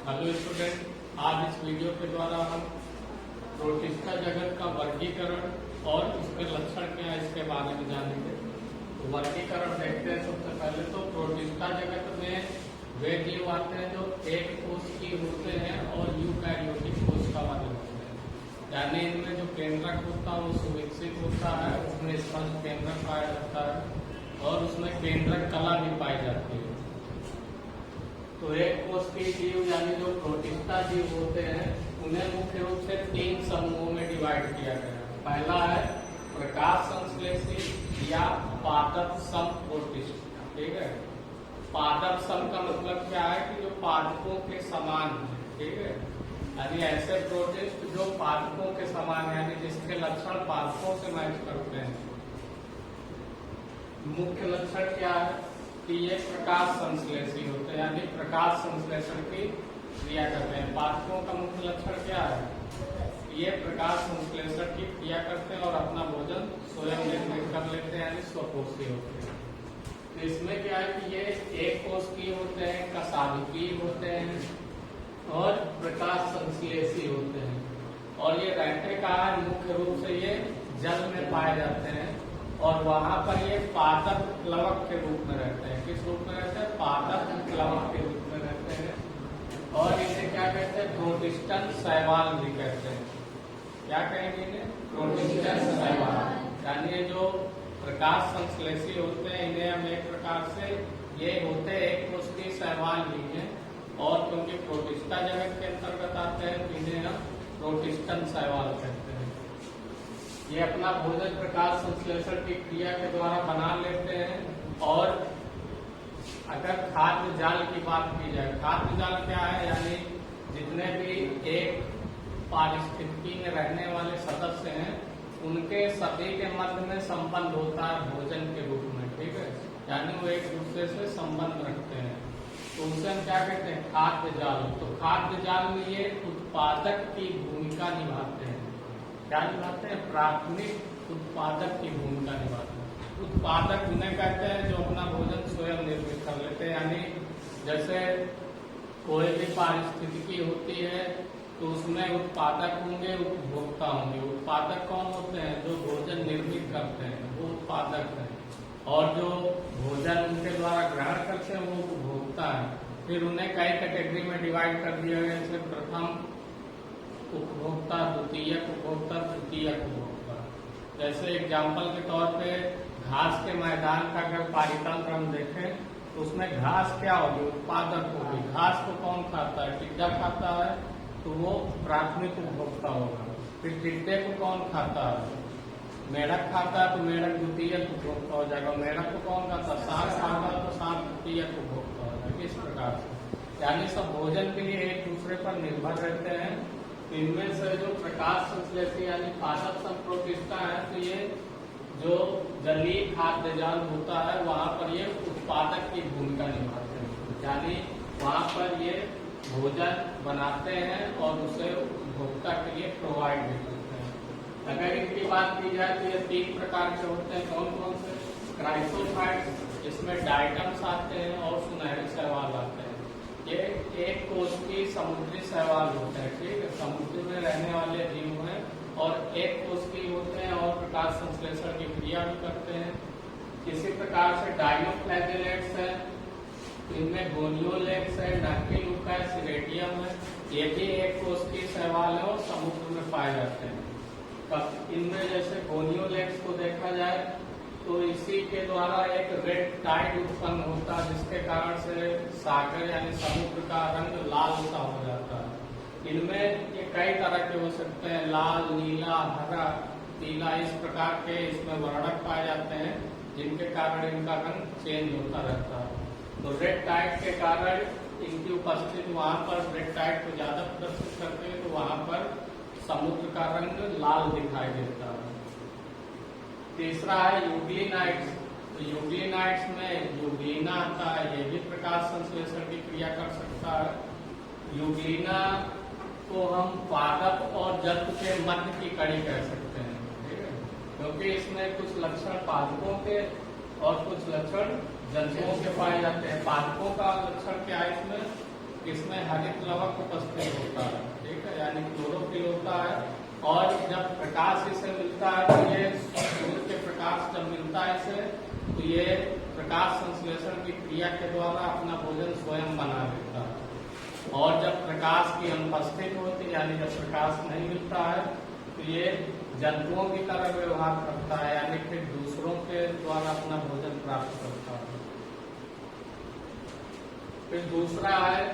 Hello student, आज इस video के द्वारा हम प्रोटिस्टा जगत का वर्गीकरण और इसके लक्षण क्या है इसके बारे में जानेंगे। तो वर्गीकरण देखते हैं। सबसे पहले तो प्रोटिस्टा जगत में वे जीव आते हैं जो एक कोष की होते हैं और यूकैरियोटिक कोष का वाले होते हैं, यानी इनमें जो केंद्रक होता है वो सुविकसित होता है, उसमें स्पष्ट केंद्रक पाया जाता है और उसमें केंद्रक कला भी पाई जाती है। तो एक कोष के जीव यानी जो प्रोटिस्टा जीव होते हैं उन्हें मुख्य रूप से 3 समूहों में डिवाइड किया गया है। पहला है प्रकाश संश्लेषी या पादप सम प्रोटिस्टा। ठीक है, पादप सम का मतलब क्या है कि जो पादपों के समान है। ठीक है, यानी ऐसे प्रोटिस्ट जो पादपों के समान यानी जिसके लक्षण पादपों से मैच करते हैं। मुख्य लक्षण क्या है कि ये प्रकाश संश्लेषी होते हैं, यानी प्रकाश संश्लेषण की क्रिया करते हैं। पादपों का मुख्य लक्षण क्या है? ये प्रकाश संश्लेषण की क्रिया करते हैं और अपना भोजन स्वयं निर्मित कर लेते हैं, यानी स्वपोषी होते हैं। तो इसमें क्या है कि ये एक कोशिकीय होते हैं, कशाभिकीय होते हैं और प्रकाश संश्लेषी होते हैं। और ये रहते कहाँ है? मुख्य रूप से ये जल में पाए जाते हैं और वहां पर ये पादप प्लवक के रूप में रहते हैं। किस रूप में रहते हैं? पादप प्लवक के रूप में रहते हैं। और इसे क्या कहते हैं? प्रोटिस्टन शैवाल भी कहते हैं। क्या कहेंगे इन्हें? प्रोटिस्टन शैवाल। यानी ये जो प्रकाश संश्लेषी होते हैं इन्हें हम एक प्रकार से ये होते एक कोशिकीय शैवाल भी हैं, और क्योंकि प्रोटिस्टा जगत के अंतर्गत आते हैं तो इन्हें हम प्रोटिस्टन शैवाल कहते हैं। ये अपना भोजन प्रकाश संश्लेषण की क्रिया के द्वारा बना लेते हैं। और अगर खाद्य जाल की बात की जाए, खाद्य जाल क्या है? यानी जितने भी एक पारिस्थितिकी में रहने वाले सदस्य हैं उनके सभी के मध्य में संबंध होता है भोजन के रूप में। ठीक है, यानी वो एक दूसरे से संबंध रखते हैं, तो उसे हम क्या कहते हैं? खाद्य जाल। तो खाद्य जाल में ये उत्पादक की भूमिका निभाते हैं। क्या निभाते हैं? प्राथमिक उत्पादक की भूमिका निभाते हैं। उत्पादक उन्हें कहते हैं जो अपना भोजन स्वयं निर्मित कर लेते हैं। यानी जैसे कोई भी पारिस्थितिकी होती है तो उसमें उत्पादक होंगे, उपभोक्ता होंगे। उत्पादक कौन होते हैं? जो भोजन निर्मित करते हैं वो उत्पादक है, और जो भोजन उनके द्वारा ग्रहण करते हैं वो उपभोक्ता है। फिर उन्हें कई कैटेगरी में डिवाइड कर दिया गया, जैसे प्रथम उपभोक्ता, द्वितीयक उपभोक्ता, तृतीयक उपभोक्ता। जैसे एग्जाम्पल के तौर पे घास के मैदान का अगर पारितंत्र हम देखें तो उसमें घास क्या होगी? उत्पादक होगी। घास को कौन खाता है? टिड्डा खाता है, तो वो प्राथमिक उपभोक्ता होगा। फिर टिड्डे को कौन खाता है? मेढक खाता है, तो मेढक द्वितीयक उपभोक्ता हो जाएगा। मेढक को कौन खाता है? सांप खाता है, तो सांप तृतीयक उपभोक्ता हो जाएगा। इस प्रकार से यानी सब भोजन के लिए एक दूसरे पर निर्भर रहते हैं। इनमें से जो प्रकाश संश्लेषी यानी पादप सम प्रोटिस्टा है, तो ये जो जलीय खाद्य जाल होता है वहां पर ये उत्पादक की भूमिका निभाते हैं, यानी वहां पर ये भोजन बनाते हैं और उसे उपभोक्ता के लिए प्रोवाइड भी करते हैं। अगर इनकी बात की जाए तो ये 3 प्रकार के होते हैं। कौन कौन से? क्राइसोफाइट्स, इसमें डायटम्स आते हैं और सुनहरे शैवाल आते हैं। ये एक कोष की समुद्री शैवाल होते हैं। ठीक है, समुद्र में रहने वाले जीव हैं और एक कोष की होते हैं और प्रकाश संश्लेषण की क्रिया भी करते हैं। इसी प्रकार से डाइनोफ्लैगेलेट्स है, इनमें गोनियोलेक्स है, नक्टिलुका है, सिरेडियम है। ये भी एक कोष की शैवाल है और समुद्र में पाए जाते हैं। इनमें जैसे गोनियोलेक्स को देखा जाए तो इसी के द्वारा एक रेड टाइड उत्पन्न होता है, जिसके कारण से सागर यानी समुद्र का रंग लाल सा हो जाता है। इनमें ये कई तरह के हो सकते हैं, लाल, नीला, हरा, पीला, इस प्रकार के इसमें वर्णक पाए जाते हैं, जिनके कारण इनका रंग चेंज होता रहता है। तो रेड टाइड के कारण इनकी उपस्थिति वहां पर रेड टाइड को ज्यादा प्रदर्शित करते हैं, तो वहां पर समुद्र का रंग लाल दिखाई देता है। तीसरा है यूग्लिनाइट्स। तो यूग्लिनाइट्स में यूग्लिना आता है, ये भी प्रकाश संश्लेषण की क्रिया कर सकता है। यूग्लिना को हम पादप और जंतु के मध्य की कड़ी कह सकते हैं। ठीक है, क्योंकि इसमें कुछ लक्षण पादपों के और कुछ लक्षण जंतुओं के पाए जाते हैं। पादपों का लक्षण क्या है इसमें? किसमें हरित लवक उपस्थित होता है, ठीक है, यानी क्लोरोफिल होता है। और जब प्रकाश इसे मिलता है तो ये सूर्य के प्रकाश जब मिलता है इसे, तो ये प्रकाश संश्लेषण की क्रिया के द्वारा अपना भोजन स्वयं बना लेता है। और जब प्रकाश की अनुपस्थित होती है, यानी जब प्रकाश नहीं मिलता है, तो ये जंतुओं की तरह व्यवहार करता है, यानी फिर दूसरों के द्वारा अपना भोजन प्राप्त करता है। फिर दूसरा है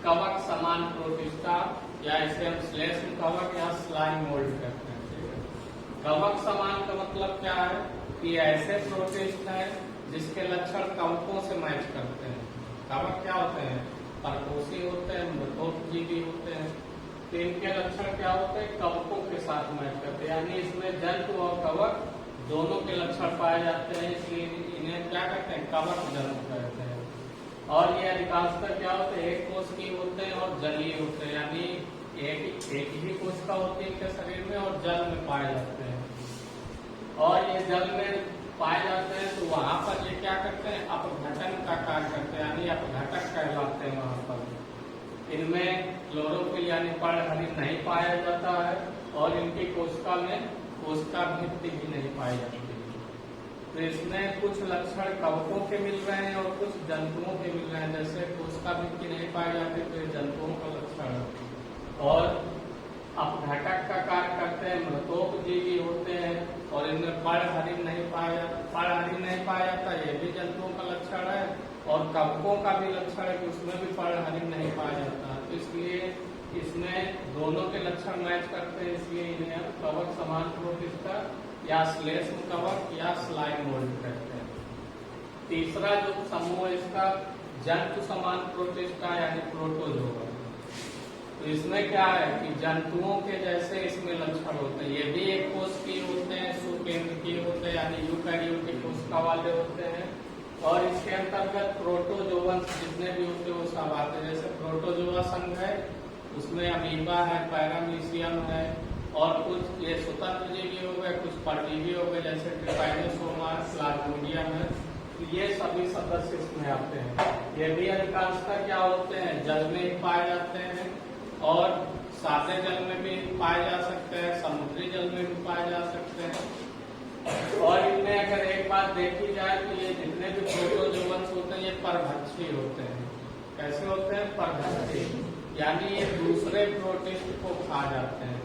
कवक समान प्रोटिस्टा, या इसे हम श्लेष्म कवक या स्लाइम मोल्ड कहते हैं। कवक समान का मतलब क्या है कि ऐसे प्रोटिस्ट हैं जिसके लक्षण कवकों से मैच करते हैं। कवक क्या होते हैं? परपोषी होते हैं, मृतोपजीवी होते हैं। तो इनके लक्षण क्या होते हैं? कवकों के साथ मैच करते हैं, यानी इसमें जंतु और कवक दोनों के लक्षण पाए जाते हैं, इसलिए इन्हें क्या कहते हैं? कवक जंतु कहते हैं। और ये अधिकांशतः क्या होते हैं? एक कोशिकीय होते हैं और जलीय होते हैं, यानी एक ही कोशिका होती है इनके शरीर में और जल में पाए जाते हैं। और ये जल में पाए जाते हैं तो वहां पर ये क्या करते हैं? अपघटन का कार्य करते हैं, यानी अपघटक कहलाते हैं वहां पर। इनमें क्लोरोफिल यानी पर्णहरित नहीं पाया जाता है और इनकी कोशिका में कोशिका भित्ति भी नहीं पाई जाती। तो इसमें कुछ लक्षण कवकों के मिल रहे हैं और कुछ जंतुओं के मिल रहे हैं। जैसे कोशिका भित्ति नहीं पाई जाती तो ये जंतुओं का लक्षण है। और अपघटक का कार्य करते हैं, मृतोपजीवी होते हैं और इनमें पर्णहरित नहीं पाया जाता, ये भी जंतुओं का लक्षण है। और कवकों का भी लक्षण है कि उसमें भी पर्णहरित नहीं पाया जाता, तो इसलिए इसमें दोनों के लक्षण मैच करते हैं, इसलिए इन्हें कवक समान प्रोटिस्टा या श्लेष्म कवक या स्लाइम मोल्ड कहते हैं। तीसरा जो समूह इसका जंतु समान प्रोटिस्टा यानी प्रोटोजोआ। तो इसमें क्या है कि जंतुओं के जैसे इसमें लक्षण होते हैं। ये भी एक कोशिकीय होते हैं, सुकेंद्रकीय होते हैं, यानी यूकैरियोटिक कोशिका वाले होते हैं। और इसके अंतर्गत प्रोटोजोवंस जितने भी होते हैं वो सब आते हैं। जैसे प्रोटोजोआ संघ है, उसमें अमीबा है, पैरामीशियम है और कुछ ये स्वतंत्र जीवी हो गए, कुछ परजीवी हो गए जैसे ट्रिपाइनोसोमा, प्लाज्मोडियम है। तो ये सभी सदस्य इसमें आते हैं। ये भी अधिकांशतः क्या होते हैं? जल में ही पाए जाते हैं और सादे जल में भी पाए जा सकते हैं, समुद्री जल में भी पाए जा सकते हैं। और इनमें अगर एक बात देखी जाए तो ये जितने भी प्रोटोजोवंस होते हैं ये परभक्षी होते हैं। कैसे होते हैं? परभक्षी, यानी ये दूसरे प्रोटिस्ट को खा जाते हैं।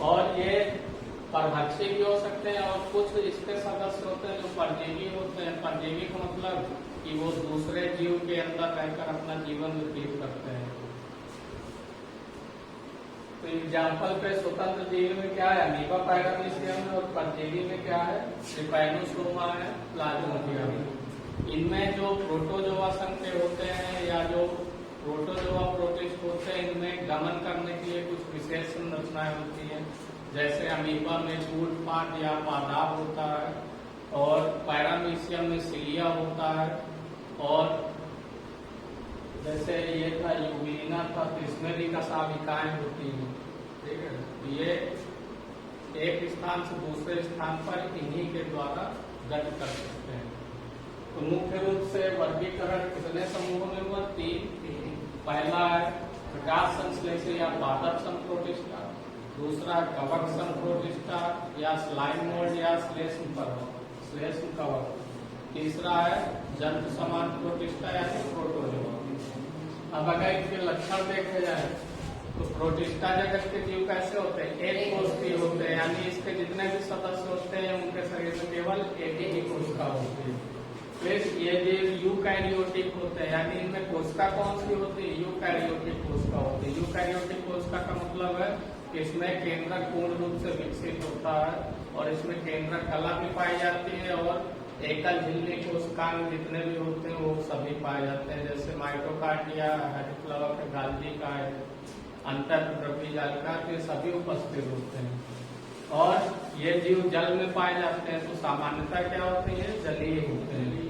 और ये परभक्षी भी हो सकते हैं और कुछ इसके सदस्य होते हैं जो परजीवी होते हैं। परजीवी का मतलब कि वो दूसरे जीव के अंदर रहकर अपना जीवन व्यतीत करते हैं। तो एग्जाम्पल पे स्वतंत्र जीव में क्या है? अमीबा, पैरामीशियम है। और परजीवी में क्या है? ट्रिपाइनोसोमा है, प्लाज्मोडियम है। इनमें जो प्रोटोजोआ संघ के होते हैं या जो प्रोटोजोआ प्रोटिस्ट होते हैं, इनमें गमन करने के लिए कुछ विशेष संरचनाएं होती हैं। जैसे अमीबा में कूटपाद या पादाब होता है और पैरामीशियम में सिलिया होता है। और जैसे ये था यूग्लिना था, तो इसमें भी कशाभिकाएं होती हैं, ठीक है। ये एक स्थान से दूसरे स्थान पर इन्हीं के द्वारा गति कर सकते हैं। तो मुख्य रूप से वर्गीकरण कितने समूहों में हुआ? 3। पहला है प्रकाश संश्लेषी या पादप संप्रोटिस्टा, दूसरा कवक संप्रोटिस्टा या स्लाइम मोल्ड या श्लेष्म कवक, तीसरा है जंतु समान प्रोटिस्टा यानी प्रोटोजोआ। अब अगर इनके लक्षण देखे जाए तो प्रोटिस्टा जगत के जीव कैसे होते हैं? एक कोशिकीय होते हैं, यानी इसके जितने भी सदस्य होते हैं उनके शरीर में केवल एक ही कोशिका होती है। फिर ये जीव यूकैरियोटिक होते हैं, यानी इनमें कोशिका कौन सी होती है? यूकैरियोटिक कोशिका होती है। यूकैरियोटिक कोशिका का मतलब है कि इसमें केंद्रक पूर्ण रूप से विकसित होता है और इसमें केंद्रक कला भी पाई जाती है और एकल झिल्ली कोशिकाएं जितने भी होते हैं वो सभी पाए जाते हैं। जैसे माइटोकांड्रिया, हरित लवक, गाल्जी का, अंतःद्रव्यी जालिका, ये सभी उपस्थित होते हैं। और ये जीव जल में पाए जाते हैं, तो सामान्यतः क्या होते हैं? जलीय होते हैं।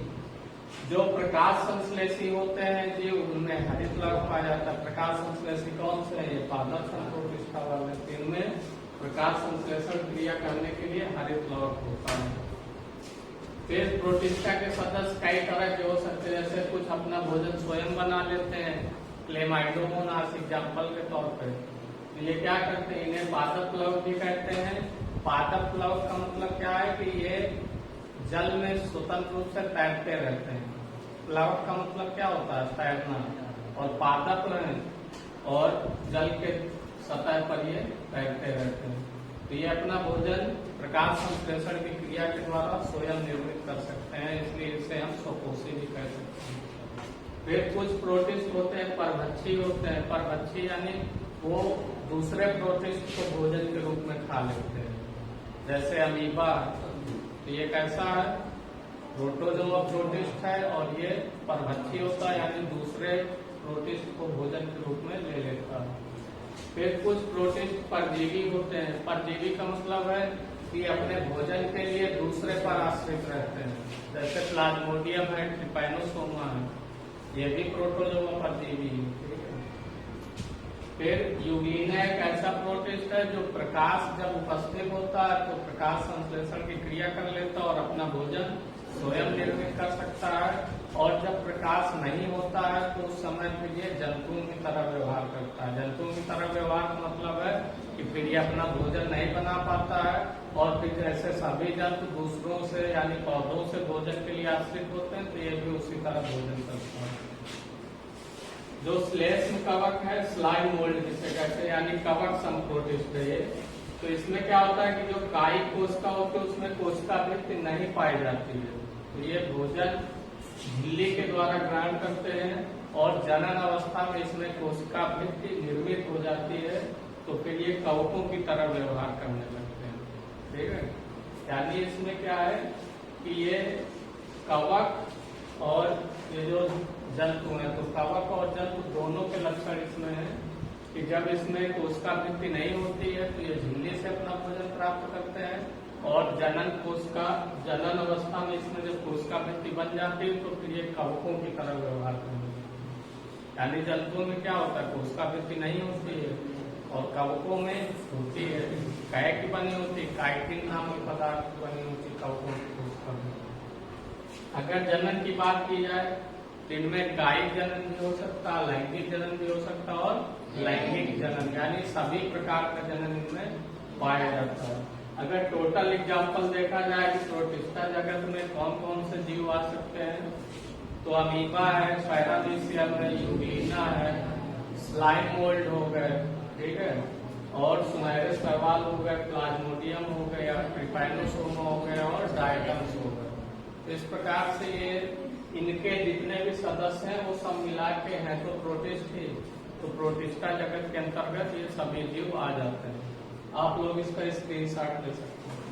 जो प्रकाश संश्लेषी होते हैं जीव, उनमें हरित लवक पाया जाता है। प्रकाश संश्लेषी कौन से है? ये पादप संप्रोटिस्टा वाले। इनमें प्रकाश संश्लेषण क्रिया करने के लिए हरित लवक होता है। फिर प्रोटिस्टा के सदस्य कई तरह के हो सकते हैं, जैसे कुछ अपना भोजन स्वयं बना लेते हैं, क्लेमाइडोमोनास एग्जाम्पल के तौर पर। ये क्या करते हैं, इन्हें पादप प्लवक भी कहते हैं। पादप प्लवक का मतलब क्या है कि ये जल में स्वतंत्र रूप से तैरते रहते हैं। प्लवक का मतलब क्या होता है, तैरना, और पादप और जल के सतह पर ये तैरते रहते हैं। तो ये अपना भोजन प्रकाश संश्लेषण की क्रिया के द्वारा स्वयं निर्मित कर सकते हैं, इसलिए इसे हम स्वकोषी भी कह सकते हैं। फिर कुछ प्रोटिस्ट होते हैं, परभक्षी होते हैं। परभक्षी यानी वो दूसरे प्रोटिस्ट को भोजन के रूप में खा लेते हैं, जैसे अमीबा। तो ये कैसा है, प्रोटोजोआ प्रोटिस्ट है, और ये परभक्षी होता है, यानी दूसरे प्रोटिस्ट को भोजन के रूप में ले लेता है। फिर कुछ प्रोटिस्ट परजीवी होते हैं। परजीवी का मतलब है कि अपने भोजन के लिए दूसरे पर आश्रित रहते हैं, जैसे प्लाज्मोडियम है, ट्रिपैनोसोमा है, ये भी प्रोटोजोआ परजीवी है। फिर यूग्लिना एक ऐसा प्रोटिस्ट है जो प्रकाश जब उपस्थित होता है तो प्रकाश संश्लेषण की क्रिया कर लेता है और अपना भोजन स्वयं निर्मित कर सकता है, और जब प्रकाश नहीं होता है तो उस समय फिर ये जंतुओं की तरह व्यवहार करता है। जंतुओं की तरह व्यवहार का मतलब है कि फिर ये अपना भोजन नहीं बना पाता है, और फिर जैसे सभी जंतु दूसरों से यानी पौधों से भोजन के लिए आश्रित होते हैं, तो ये भी उसी तरह भोजन करता है। जो श्लेष्म कवक है, स्लाइम मोल्ड जिसे कहते हैं, यानी कवक संप्रोटिस्ट है ये। तो इसमें क्या होता है कि जो कायिक कोशिका होती है उसमें कोशिका वृत्ति नहीं पाई जाती है, तो ये भोजन झिल्ली के द्वारा ग्रहण करते हैं, और जनन अवस्था में इसमें कोशिका वृत्ति निर्मित हो जाती है, तो फिर ये कवकों की तरह व्यवहार करने लगते हैं। ठीक है, यानी इसमें क्या है कि ये कवक और ये जो जंतु है, तो कवक और जंतु दोनों के लक्षण इसमें है कि जब इसमें कोशिका वृत्ति नहीं होती है तो ये झिल्ली से अपना भोजन प्राप्त करते हैं, और जनन अवस्था में इसमें जब कोशिका वृत्ति बन जाती है तो फिर ये कवकों की तरह व्यवहार करते हैं। यानी जंतुओं में क्या होता है, कोशिका वृत्ति नहीं होती है, और कवकों में होती है, कै की बनी होती है, काइटिन नाम के पदार्थ की बनी होती है कवकों की कोशिका में। अगर जनन की बात की जाए तो इनमें कायिक जनन भी हो सकता है, लैंगिक जनन भी हो सकता है, और लैंगिक जनन यानी सभी प्रकार का जनन इनमें पाया जाता है। अगर टोटल एग्जाम्पल देखा जाए कि प्रोटिस्टा जगत में कौन कौन से जीव आ सकते हैं, तो अमीबा है, पैरामीशियम है, यूग्लिना है, स्लाइम मोल्ड हो गए, ठीक है, और सुनहरे शैवाल हो गए, प्लाज्मोडियम हो गया, ट्रिपैनोसोमा हो गया, और डायटम्स हो गए। तो इस प्रकार से ये इनके जितने भी सदस्य हैं वो सब मिला के हैं तो प्रोटिस्ट ही, तो प्रोटिस्टा जगत के अंतर्गत ये सभी जीव आ जाते हैं। आप लोग इसका स्क्रीनशॉट ले सकते हैं।